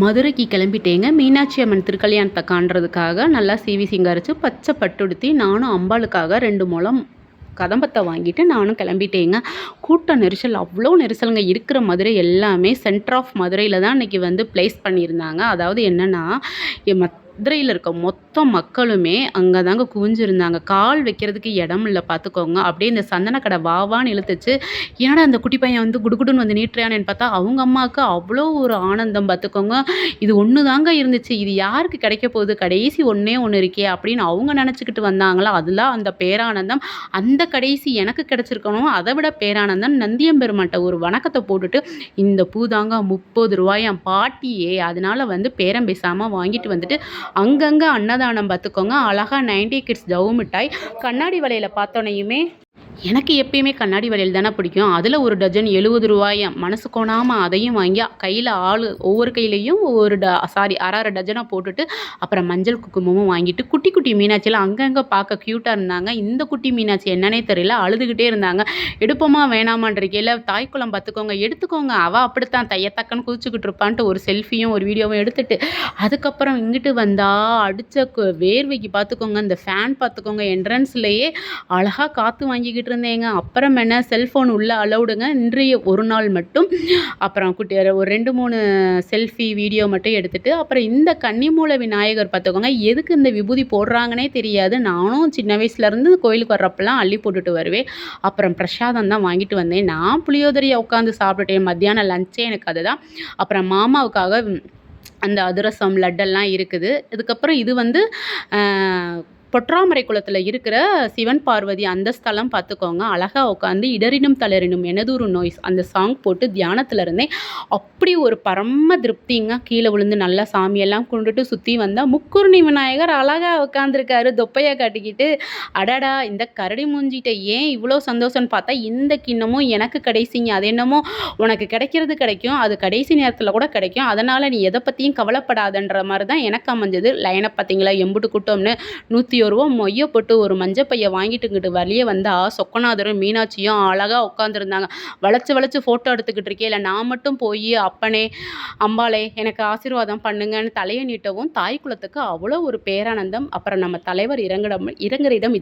மதுரைக்கு கிளம்பிட்டேங்க. மீனாட்சி அம்மன் திருக்கல்யாணத்த காண்றதுக்காக நல்லா சீவி சிங்காரிச்சு, பச்சை பட்டுடுத்தி, நானும் அம்பாளுக்காக 2 முழம் கதம்பத்த வாங்கிட்டு நானும் கிளம்பிட்டேங்க. கூட்ட நெரிசல் அவ்வளோ நெரிசலுங்க. இருக்கிற மதுரை எல்லாமே சென்டர் ஆஃப் மதுரையில தான் அன்னைக்கு வந்து பிளேஸ் பண்ணியிருந்தாங்க. அதாவது என்னன்னா, மதுரையில இருக்க மொத்த மக்களுமே அங்க தாங்க குவிஞ்சிருந்தாங்க. கால் வைக்கிறதுக்கு இடம் இல்ல பார்த்துக்கோங்க. அப்படியே இந்த சந்தன கடை வா வான்னு இழுத்துச்சு. என்னடா அந்த குட்டி பையன் வந்து குடுகுடுன்னு வந்து நீட்டுறானேன்னு பார்த்தா, அவங்க அம்மாவுக்கு அவ்வளோ ஒரு ஆனந்தம் பார்த்துக்கோங்க. இது ஒண்ணு தாங்க இருந்துச்சு. இது யாருக்கு கிடைக்க போகுது? கடைசி ஒண்ணே ஒண்ணு இருக்கே அப்படின்னு அவங்க நினச்சுக்கிட்டு வந்தாங்களா, அதெல்லாம் அந்த பேரானந்தம். அந்த கடைசி எனக்கு கிடைச்சிருக்கணும். அதை விட பேரானந்தம். நந்தியம்பெருமான்ட்ட ஒரு வணக்கத்த போட்டுட்டு, இந்த பூ தாங்க ரூ. 30 பாட்டியே, அதனால வந்து பேரம் பேசாம வாங்கிட்டு வந்துட்டு, அங்கங்க அன்னதானம் பார்த்துக்கோங்க. அழகா 90 கிட்ஸ் ஜவ்வு மிட்டாய். கண்ணாடி வளையல பார்த்தோனையுமே எனக்கு எப்பயுமே கண்ணாடி வளையல் தானே பிடிக்கும். அதில் ஒரு டஜன் ரூ. 70. மனசு கோணாமல் அதையும் வாங்கி கையில் ஒவ்வொரு கையிலையும் ஒவ்வொரு அரை அரை டஜனாக போட்டுட்டு, அப்புறம் மஞ்சள் குங்குமமும் வாங்கிட்டு, குட்டி குட்டி மீனாட்சியெல்லாம் அங்கங்கே பார்க்க க்யூட்டாக இருந்தாங்க. இந்த குட்டி மீனாட்சி என்னன்னே தெரியல, அழுதுகிட்டே இருந்தாங்க. எடுப்போமா வேணாமான்றக்கையில், தாய்க்குளம் பார்த்துக்கோங்க, எடுத்துக்கோங்க, அவள் அப்படித்தான் தையத்தக்கன்னு குதிச்சுக்கிட்டு இருப்பான்ட்டு ஒரு செல்ஃபியும் ஒரு வீடியோவும் எடுத்துட்டு, அதுக்கப்புறம் இங்கிட்டு வந்தா அடித்த வேர்வைக்கு பார்த்துக்கோங்க, இந்த ஃபேன் பார்த்துக்கோங்க, என்ட்ரன்ஸ்லேயே அழகாக காற்று வாங்கிக்கிட்டு இருந்தேங்க. அப்புறம் என்ன, செல்ஃபோன் உள்ள அலௌடுங்க. இன்றைய ஒரு நாள் மட்டும். அப்புறம் ஒரு 2, 3 செல்ஃபி வீடியோ மட்டும் எடுத்துட்டு, அப்புறம் இந்த கன்னிமூல விநாயகர் பார்த்துக்கோங்க, எதுக்கு இந்த விபூதி போடுறாங்கன்னே தெரியாது. நானும் சின்ன வயசுலேருந்து கோயிலுக்கு வர்றப்பெல்லாம் அள்ளி போட்டுட்டு வருவேன். அப்புறம் பிரசாதம் தான் வாங்கிட்டு வந்தேன். நான் புளியோதரையை உட்காந்து சாப்பிட்டுட்டேன். மத்தியானம் லஞ்சே எனக்கு அதுதான். அப்புறம் மாமாவுக்காக அந்த அதிரசம் லட்டெல்லாம் இருக்குது. இதுக்கப்புறம் இது வந்து பொற்றாமரை குளத்தில் இருக்கிற சிவன் பார்வதி அந்த ஸ்தலம் பார்த்துக்கோங்க. அழகாக உட்காந்து இடரினும் தளரினும் எனதூறு நோய் அந்த சாங் போட்டு தியானத்தில் இருந்தேன். அப்படி ஒரு பரம திருப்திங்க. கீழே விழுந்து நல்லா சாமியெல்லாம் கும்பிட்டுட்டு சுற்றி வந்தால் முக்குருணி விநாயகர் அழகாக உட்காந்துருக்காரு தொப்பையை காட்டிக்கிட்டு. அடடா, இந்த கரடி மூஞ்சிட்ட ஏன் இவ்வளோ சந்தோஷம்னு பார்த்தா, இந்த கிண்ணமும் எனக்கு கடைசிங்க. அது என்னமோ உனக்கு கிடைக்கிறது கிடைக்கும், அது கடைசி நேரத்தில் கூட கிடைக்கும், அதனால் நீ எதை பற்றியும் கவலைப்படாதன்ற மாதிரி தான் எனக்கு அமைஞ்சது. லைனை பார்த்தீங்களா, எம்புட்டு கூட்டம்னு. 101 மொய்ய போட்டு ஒரு மஞ்சப்பையை வாங்கிட்டுங்கிட்டு வெளியே வந்தா சொக்கநாதரும் மீனாட்சியும் அழகா உட்காந்துருந்தாங்க. வளைச்சு ஃபோட்டோ எடுத்துக்கிட்டு இருக்கே. இல்லை நான் மட்டும் போய் அப்பனே அம்பாளே எனக்கு ஆசீர்வாதம் பண்ணுங்கன்னு தலையை நீட்டவும் தாய் குலத்துக்கு அவ்வளோ ஒரு பேரானந்தம். அப்புறம் நம்ம தலைவர் இறங்குற இடம்